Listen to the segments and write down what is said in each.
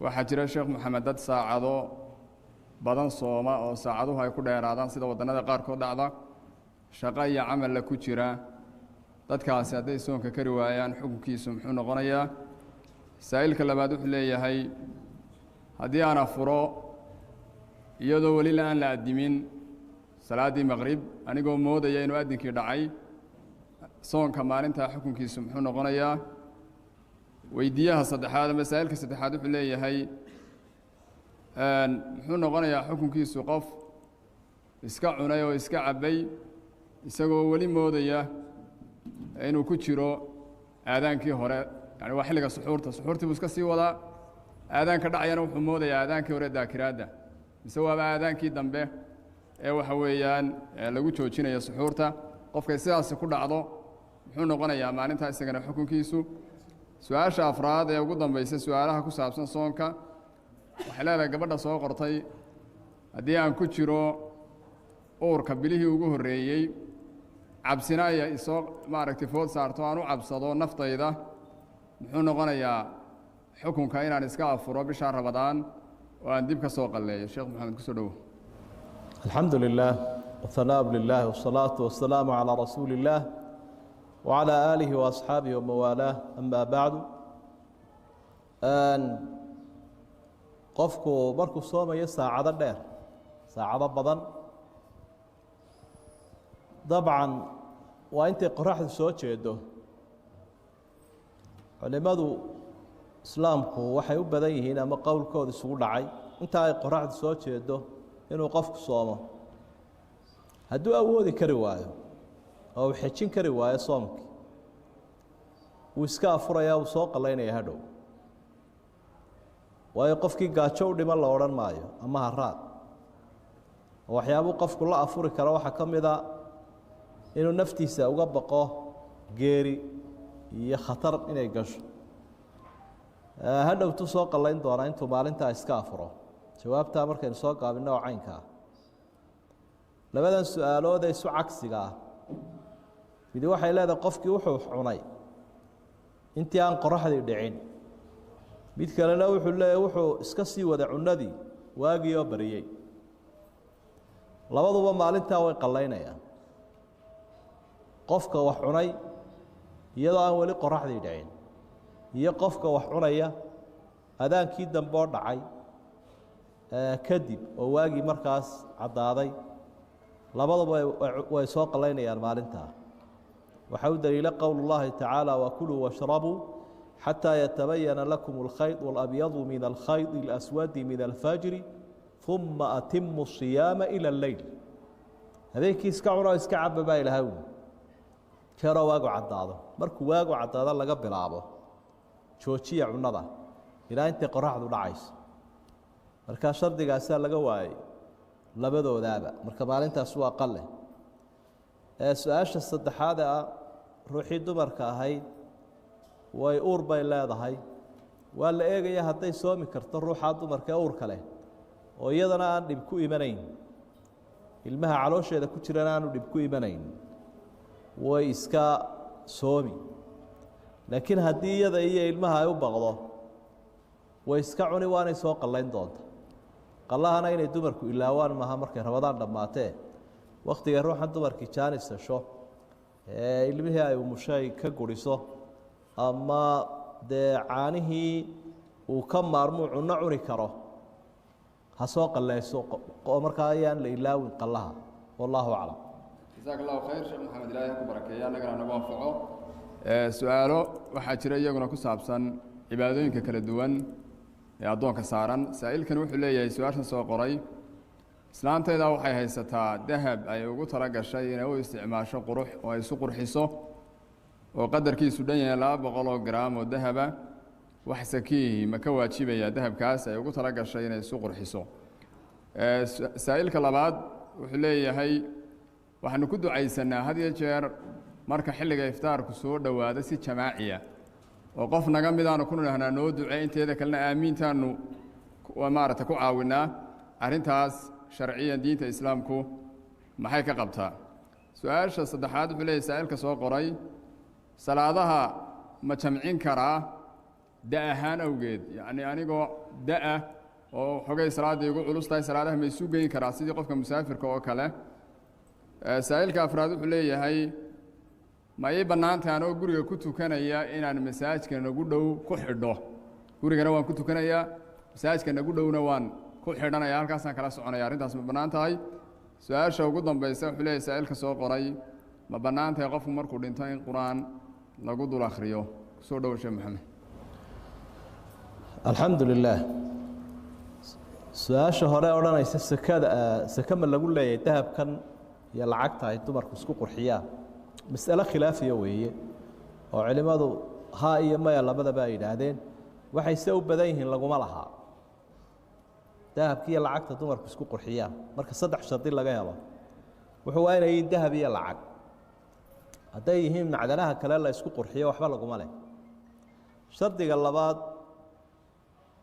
waxaa jira sheekh maxamed dad saacado badan sooma oo saacaduhu ay ku dheeraadaan sida wadannada qaarkood dhacda shaqo iyo camal la ku jira dadkaasi hadday soonka kari waayaan xukunkiisu muxuu noqonayaa saa'ilka labaad wuxuu leeyahay haddii aan afuro iyadoo weli aan la addimin salaaddii maqrib anigoo moodaya inuu addinkii dhacay soonka maalintaa xukunkiisu muxuu noqonayaa weydiiyaha saddexaad ama masaa'ilka saddexaad wuxuu leeyahay muxuu noqonayaa xukunkiisu qof iska cunay oo iska cabbay isagoo weli moodaya inuu ku jiro aadaankii hore yani waa xilliga suxuurtii buu iska sii wadaa aadaanka dhacayana wuxuu moodayaa aadaankii hore daakiraadda mise waaba aadaankii dambe ee waxa weeyaan lagu joojinayo suxuurta qofkay sidaasi ku dhacdo muxuu noqonayaa maalintaa isagana xukunkiisu su-aasha afraad ee ugu dambaysa su-aalaha ku saabsan soonka waxay leedahay gabadha soo qortay haddii aan ku jiro uurka bilihii ugu horreeyey cabsina aya isoo maaragtay food saarto aan u cabsado naftayda muxuu noqonayaa xukunka inaan iska afuro bisha Ramadaan oo aan dib ka soo qalleeyo sheekh maxamed ku soo dhawo الحمد لله والثناء لله والصلاة والسلام على رسول الله وعلى آله وأصحابه وموالاه أما بعد qofku markuu soomayo saacado dheer saacado badan dabcan waa intay qoraxdu soo jeedo culimadu islaamku waxay u badan yihiin ama qowlkooda isugu dhacay inta ay qoraxdu soo jeedo inuu qofku soomo hadduu awoodi kari waayo oo uu xejin kari waayo soomkii wuu iska afurayaa wuu soo qallaynaya hadhow waayo qofkii gaajo u dhiman la odhan maayo ama haraad waxyaabuu qofku la afuri karo waxaa ka mid a inuu naftiisa uga baqo geeri iyo khatar inay gasho hadhowtuu soo qallayn doonaa intuu maalintaa iska afuro jawaabtaa markaynu soo gaabinno oo caynka ah labadan su-aalood ee isu cagsiga ah midi waxay leedahay qofkii wuxuu cunay intii aan qoraxdii dhicin mid kalena wuxuu leeyahay wuxuu iska sii wada cunadii waagii oo bariyey labaduba maalintaa way qallaynayaan qofka wax cunay iyadoo aan weli qoraxdii dhicin iyo qofka wax cunaya adaankii dambe oo dhacay kadib oo waagii markaas caddaaday labaduba way soo qallaynayaan maalintaa waxaa u daliila qowl اllahi tacaala wakuluu washrabuu xatىa yatabayana lakum اlkhayط اlabyadu min alkhayط اlaswadi min alfajri ثuma atimu الصiyaama ilى اleyl habeenkii iska cunoo iska caba baa ilahay wi jeeroo waagu caddaado markuu waagu caddaado laga bilaabo joojiya cunada ilaa intay qoraxdu dhacayso markaa shardigaasaa laga waayey labadoodaaba marka maalintaas waa qalle su-aasha saddexaad ah ruuxii dumarka ahayd way uur bay leedahay waa la eegaya hadday soomi karto ruuxaa dumarka ee uurka leh oo iyadana aan dhib ku imanayn ilmaha caloosheeda ku jirana aanu dhib ku imanayn way iska soomi laakiin haddii iyada iyo ilmaha ay u baqdo way iska cuni waanay soo qallayn doonta qallahana inay dumarku ilaawaan maaha markay Ramadaan dhammaatee wakhtiga ruuxan dumarkii jaanis hesho ee ilmihii ay umushay ka guriso ama dee caanihii uu ka maarmuu cunno cuni karo ha soo qallayso oo markaa ayaan la ilaawin qallaha wallaahu aclam jazaak allahu khayr sheekh maxamed ilaahay ha ku barakeeya annagana nagu anfaco su-aalo waxaa jira iyaguna ku saabsan cibaadooyinka kala duwan ee addoonka saaran saa'ilkan wuxuu leeyahay su-aashan soo qoray islaantayda waxay haysataa dahab ay ugu tala gashay inay u isticmaasho qurux oo ay isu qurxiso oo qadarkiisu dhan yahay 200 garaam oo dahaba wax sakiihi ma ka waajibaya dahabkaas ay ugu tala gashay inay isu qurxiso saa'ilka labaad wuxuu leeyahay waxaanu ku ducaysanaa had iyo jeer marka xilliga iftaarku soo dhowaado si jamaaciya oo qof naga mid aanu ku nidhahnaa noo ducee inteeda kalena aamiintaanu maaragta ku caawinaa arrintaas sharciyan diinta islaamku maxay ka qabtaa su-aasha saddexaad wuxuu leeyahay saa'ilka soo qoray salaadaha ma jamcin karaa da ahaan awgeed yacni anigoo da-ah oo xogay salaadda igu culus tahay salaadaha ma isu geyn karaa sidii qofka musaafirka oo kale saa'ilka afraad wuxuu leeyahay ma ii bannaantahay anoo guriga ku tukanaya inaan masaajka nagu dhow ku xidho gurigana waan ku tukanayaa masaajka nagu dhowna waan ku xidhanaya halkaasaan kala soconaya arrintaas ma bannaan tahay su-aasha ugu dambaysa wuxuu leeyahay saa'ilka soo qoray ma bannaan tahay qofku markuu dhinto in qur-aan lagu dul akhriyo kusoo dhowo sheekh maxamed alxamdu lilaah su-aasha hore odhanaysa sekada seke ma lagu leeyahay dahabkan iyo lacagta ay dumarku isku qurxiyaan mas'alo khilaafiya weeye oo culimmadu haa iyo maya labadaba ay yidhaahdeen waxay se u badan yihiin laguma lahaa dahabka iyo lacagta dumarku isku qurxiyaan marka 3 shardi laga helo wuxuu waa inay yihiin dahab iyo lacag hadday yihiin macdanaha kale la isku qurxiyo waxba laguma leh shardiga labaad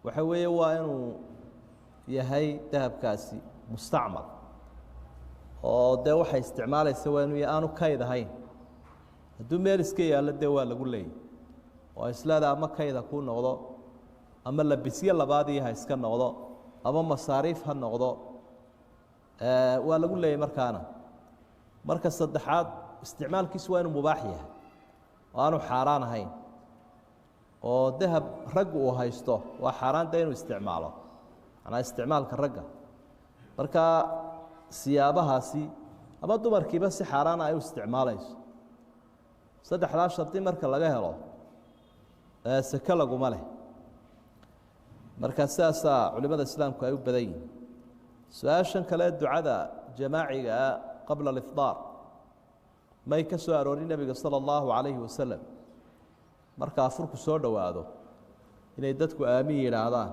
waxa weeye waa inuu yahay dahabkaasi mustacmal oo dee waxay isticmaalaysa waa inuu aanu kayd ahayn hadduu meel iska yaallo dee waa lagu leeyay oo islaada ama kayda kuu noqdo ama labisyo labaadii ha iska noqdo ama masaariif ha noqdo waa lagu leeyay markaana marka saddexaad isticmaalkiisu waa inuu mubaax yahay oo aanu xaaraan ahayn oo dahab raggu uu haysto waa xaaraan dee inuu isticmaalo macnaa isticmaalka ragga marka siyaabahaasi ama dumarkiiba si xaaraana ay u isticmaalayso saddexdaas shardi marka laga helo seke laguma leh marka sidaasaa culimada islaamku ay u badan yihin su-aashan kale ducada jamaaciga ah qabla alifdaar may ka soo aroorin nebiga sala allahu calayhi wasalam marka afurku soo dhowaado inay dadku aamin yidhaahdaan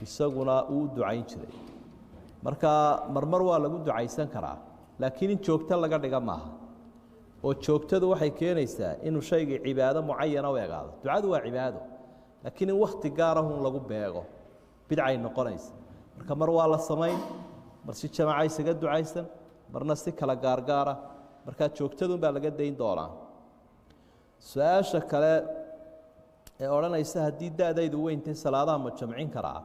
isaguna uu u ducayn jiray marka marmar waa lagu ducaysan karaa laakiin in joogto laga dhiga maaha oo joogtadu waxay keenaysaa inuu shaygii cibaado mucayana u egaado ducadu waa cibaado laakiin in wakhti gaarahun lagu beego bidcay noqonaysa marka mar waa la samayn mar si jamaaca isaga ducaysan marna si kala gaargaara markaa joogtadun baa laga dayn doonaa su-aasha kale ee odhanaysa haddii da-daydu weyntay salaadaha ma jamcin karaa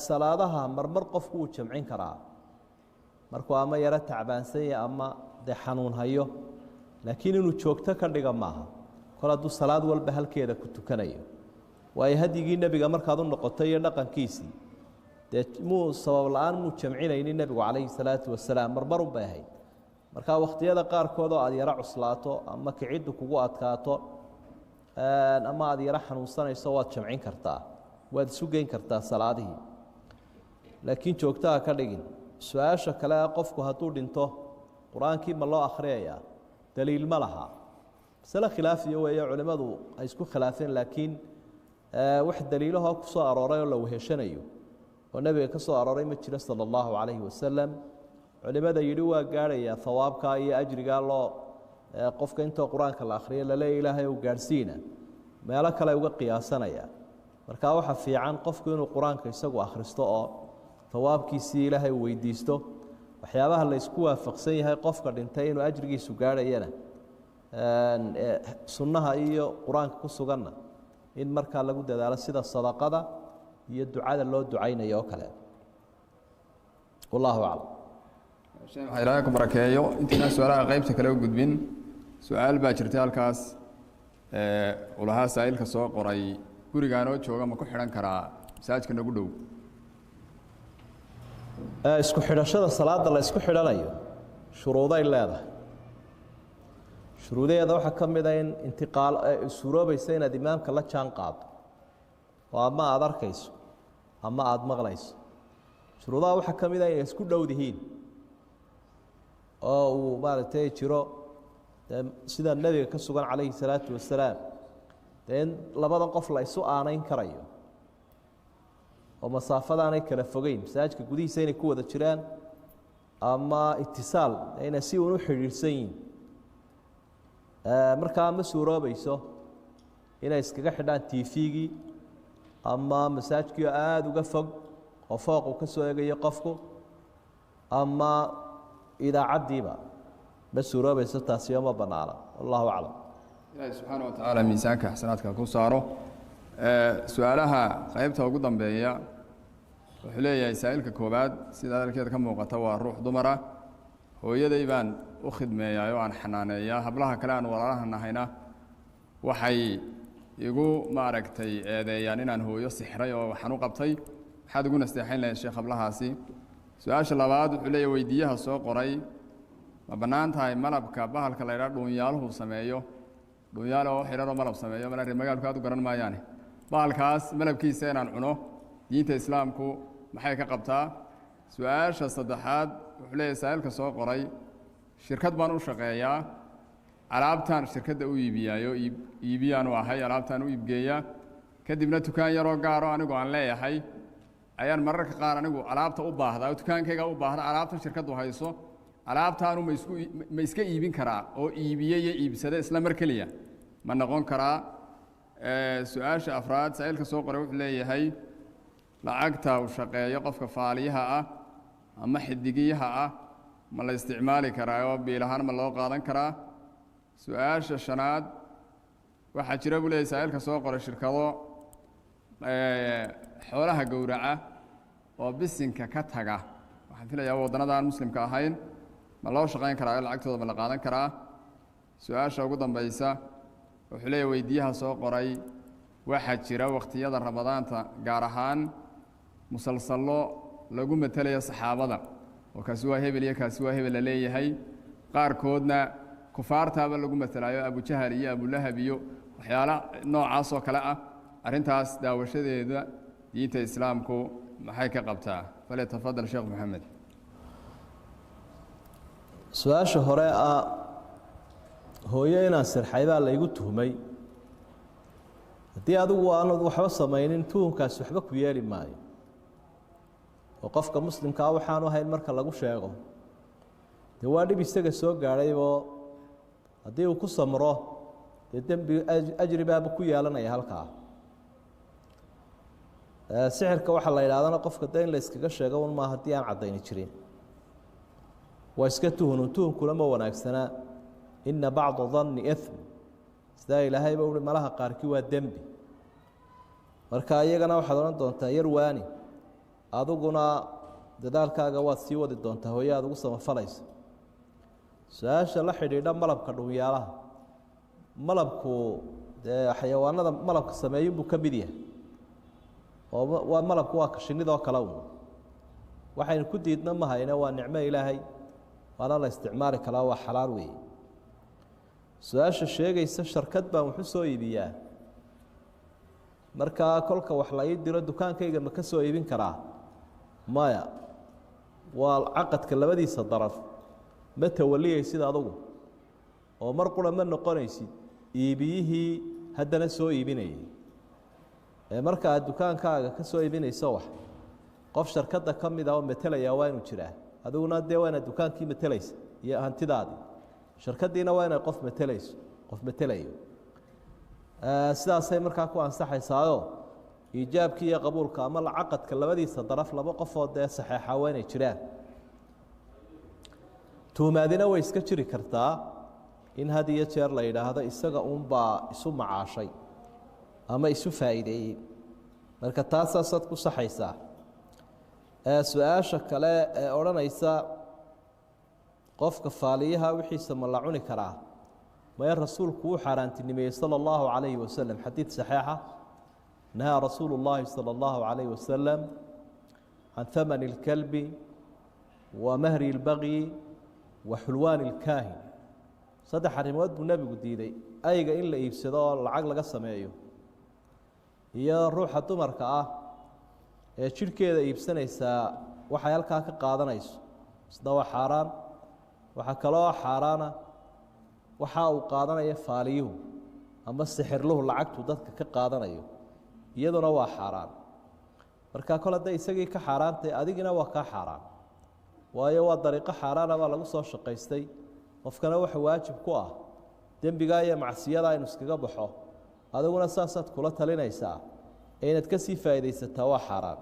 salaadaha marmar qofku wuu jamcin karaa markuu ama yaro tacbaansanya ama dee xanuun hayo laakiin inuu joogto ka dhiga maaha kol hadduu salaad walba halkeeda ku tukanayo waayo hadyigii nebiga markaad u noqotay iyo dhaqankiisii dee muu sabab la-aan muu jamcinaynin nebigu calayhi salaatu wasalaam marmarun bay ahayd markaa wakhtiyada qaarkood oo aad yaro cuslaato ama kiciddu kugu adkaato ama aad yaro xanuunsanayso waad jamcin kartaa waad isu geyn kartaa salaadihii laakiin joogtaha ka dhigin su-aasha kale qofku hadduu dhinto qur-aankii ma loo akhriyayaa daliil ma laha masale khilaafiya weeye culimmadu ay isku khilaafeen laakiin wax daliilahoo ku soo arooray oo la weheshanayo oo nebiga ka soo arooray ma jiro sala allahu calayhi wasalam culimada yidhi waa gaadhayaa hawaabkaa iyo ajrigaa loo qofka intoo qur-aanka la akhriyo laleeya ilaahay ou gaadhsiina meelo kale uga qiyaasanaya markaa waxaa fiican qofku inuu qur-aanka isagu akhristo oo hawaabkiisii ilaahay uu weydiisto waxyaabaha la isku waafaqsan yahay qofka dhintay inuu ajrigiisu gaadhayana sunnaha iyo qur-aanka ku suganna in markaa lagu dadaalo sida sadaqada iyo ducada loo ducaynayo oo kale wallahu aclam sheekh waxaa ilaahay ku barakeeyo intaynaan su-aalaha qaybta kale u gudbin su-aal baa jirtay halkaas ulahaa saa'ilka soo qoray gurigaanoo jooga ma ku xidhan karaa masaajidka nagu dhow isku xidhashada salaada la isku xidhanayo shuruuday leedahay shuruudaheeda waxaa ka mid a in intiqaal suuroobaysa inaad imaamka la jaan qaado oo ama aada arkayso ama aada maqlayso shuruudaha waxaa ka mid a inay isku dhowdihiin oo uu maaragtay jiro sida nebiga ka sugan calayhi salaatu wasalaam dee in labadan qof la isu aanayn karayo oo masaafadaanay kala fogeyn masaajidka gudihiisa inay ku wada jiraan ama itisaal inay si uun u xidhiidhsan yihin markaa ma suuroobayso inay iskaga xidhaan tvgii ama masaajidkii aada uga fog oo fooq uu ka soo egayo qofku ama idaacaddiiba ma suuroobayso taasiyo ma bannaana wallahu aclam ilaahi subxaana wa tacaala miisaanka xasanaadka ku saaro su-aalaha qaybta ugu dambeeya wuxuu leeyahay saa'ilka koowaad sida hadalkeeda ka muuqata waa ruux dumara hooyaday baan u khidmeeyaa oo aan xanaaneeyaa hablaha kale aan walaalaha nahayna waxay igu maaragtay eedeeyaan inaan hooyo sixray oo waxaan u qabtay maxaad ugu nasteexayn lahayd sheekh hablahaasi su-aasha labaad wuxuu leeyahay weydiiyaha soo qoray ma bannaan tahay malabka bahalka la ydhaha dhuunyaaluhu sameeyo dhuunyaal oo xidhan oo malab sameeyo mala reer magaalku aad u garan maayaane bahalkaas malabkiisa inaan cuno diinta islaamku maxay ka qabtaa su-aasha saddexaad wuxuu leeyahay saa'ilka soo qoray shirkad baan u shaqeeyaa alaabtaan shirkadda u iibiyaayo iibiyaan u ahay alaabtaan u iibgeeyaa kadibna dukaan yaroo gaaro anigu aan leeyahay ayaan mararka qaar anigu alaabta u baahdaa oo dukaankayga u baahda alaabtan shirkaddu hayso alaabtaanu ma iska iibin karaa oo iibiye iyo iibsade isla mar keliya ma noqon karaa su-aasha afraad saa'ilka soo qoray wuxuu leeyahay lacagta uu shaqeeyo qofka faaliyaha ah ama xidigiyaha ah ma la isticmaali karaa oo biil ahaan ma loo qaadan karaa su-aasha shanaad waxaa jira buu leeyahay saa'ilka soo qoray shirkado xoolaha gowraca oo bisinka ka taga waxaan filayaa waddannada aan muslimka ahayn ma loo shaqayn karaa oo lacagtooda ma la qaadan karaa su-aasha ugu dambaysa wuxuu leeyahay weydiiyaha soo qoray waxaa jira wakhtiyada ramadaanta gaar ahaan musalsallo lagu matelayo saxaabada oo kaasi waa hebel iyo kaasi waa hebel la leeyahay qaarkoodna kufaartaaba lagu matalaayo abujahal iyo abulahab iyo waxyaala noocaas oo kale ah arrintaas daawashadeeda diinta islaamku maxay ka qabtaa falyatafadal sheekh maxamed su-aasha hore ah hooyo inaan sirxay baa laygu tuhmay haddii adigu aanad waxba samaynin tuhumkaasi waxba ku yeeli maayo oo qofka muslimkaa waxaanu ahayn marka lagu sheego dee waa dhib isaga soo gaadhayboo haddii uu ku samro dee dembi ajri baaba ku yeelanaya halkaa sixirka waxaa la yidhahdana qofka de in la iskaga sheego un maa haddii aan caddayni jirin waa iska tuhunu tuhunkuna ma wanaagsanaa ina bacda danni ithm sidaa ilaahayba uhi malaha qaarkii waa dembi marka iyagana waxaad odhan doontaa yar waani adiguna dadaalkaaga waad sii wadi doontaa hooye aad ugu samafalayso su-aasha la xidhiidha malabka dhuunyaalaha malabku dee xayawaanada malabka sameeyinbuu ka mid yahay oo malabku waa kashinidoo kale un waxaynu ku diidna ma hayne waa nicmo ilaahay waana la isticmaali karaa waa xalaal weeye su-aasha sheegaysa sharkad baan waxu soo iibiyaa markaa kolka wax la ii diro dukaankayga ma ka soo iibin karaa maya waa caqadka labadiisa daraf ma tawaliyaysid adugu oo mar qura ma noqonaysid iibiyihii haddana soo iibinayay ee marka aad dukaankaaga ka soo iibinayso wax qof sharkadda ka mid ah oo matalaya waa inuu jiraa adiguna dee waa inaad dukaankii matalaysa iyo hantidaadii sharkaddiina waa inay qof matalayso qof matelayo sidaasay markaa ku ansaxaysaayo iijaabkii iyo qabuulka ama caqadka labadiisa daraf laba qofoo dee saxeexa waa inay jiraan tuhmaadina way iska jiri kartaa in had iyo jeer la yidhaahdo isaga uunbaa isu macaashay ama isu faa'iideeyey marka taasaasaad ku saxaysaa su-aasha kale ee odhanaysa qofka faaliyaha wixiisa ma la cuni karaa maya rasuulku wuu xaaraantinimeeyey salى اllahu عalayhi wasalam xadiid saxiixa nahaa rasuulu اllahi salى اllahu عalayhi wasalam can hamani اlkalbi wa mahri اlbagyi wa xulwaani اlkaahin saddex arrimood buu nebigu diiday ayga in la iibsado oo lacag laga sameeyo iyo ruuxa dumarka ah ee jidhkeeda iibsanaysaa waxay halkaa ka qaadanayso isna waa xaaraan waxaa kaloo xaaraana waxa uu qaadanayo faaliyuhu ama sixirluhu lacagtu dadka ka qaadanayo iyaduna waa xaaraan marka kol hadday isagii ka xaaraantay adigina waa kaa xaaraan waayo waa dariiqo xaaraana baa lagu soo shaqaystay qofkana waxa waajib ku ah dembigaa iyo macsiyadaa inu iskaga baxo adiguna saasaad kula talinaysaa ee inaad ka sii faa'iidaysataa waa xaaraan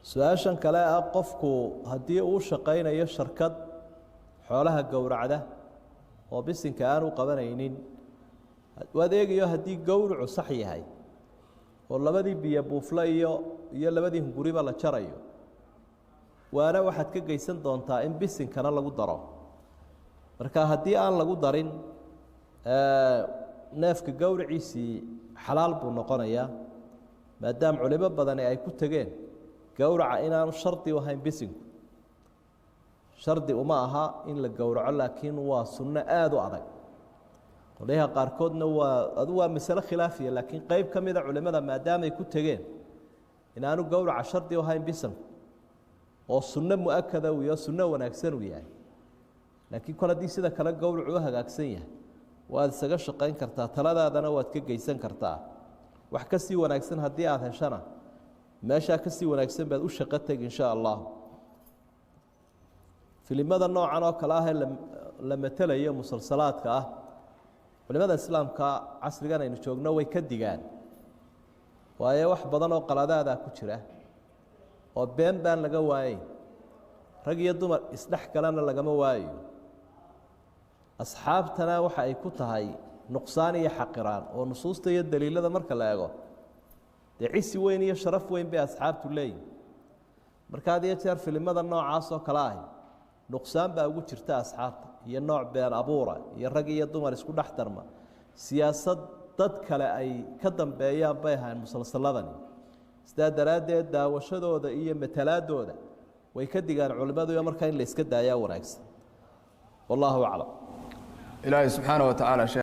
su-aashan kale ah qofku haddii uu shaqaynayo sharkad xoolaha gowracda oo bisinka aan u qabanaynin waad eegayo haddii gowracu sax yahay oo labadii biyo buufle iyo labadii hunguriba la jarayo waana waxaad ka geysan doontaa in bisinkana lagu daro marka haddii aan lagu darin neefka gowraciisii xalaal buu noqonayaa maadaama culimo badani ay ku tegeen gowraca inaanu shardi u ahayn bisinku shardi uma aha in la gowraco laakiin waa sunno aada u adag qolyaha qaarkoodna waa masale khilaafiya laakiin qeyb ka mida culimada maadaamay ku tegeen inaanu gowraca shardi u ahayn bisinku oo sunno mu-akada uu yahay sunno wanaagsan uu yahay laakiin kol haddii sida kale gowracu u hagaagsan yahay waad isaga shaqayn kartaa taladaadana waad ka geysan kartaa wax ka sii wanaagsan haddii aada heshana meeshaa ka sii wanaagsan baad u shaqo tegi insha allah filimada noocan oo kale ah ee la matelayo musalsalaadka ah culimada islaamka casrigan aynu joogno way ka digaan waayo wax badan oo qaladaada ku jira oo been baan laga waayay rag iyo dumar isdhex galana lagama waayo asxaabtana waxa ay ku tahay nuqsaan iyo xaqiraan oo nusuusta iyo daliilada marka la eego dee cisi weyn iyo sharaf weyn bay asxaabtu leeyihin marka had iyo jeer filimada noocaas oo kale ahi nuqsaan baa ugu jirta asxaabta iyo nooc been abuura iyo rag iyo dumar isku dhex darma siyaasad dad kale ay ka dambeeyaan bay ahayn musalsaladani sidaa daraaddeed daawashadooda iyo matalaadooda way ka digaan culimmadu iyo markaa in la iska daayaa wanaagsan wallaahu aclam ilaahay subxaana wa tacaala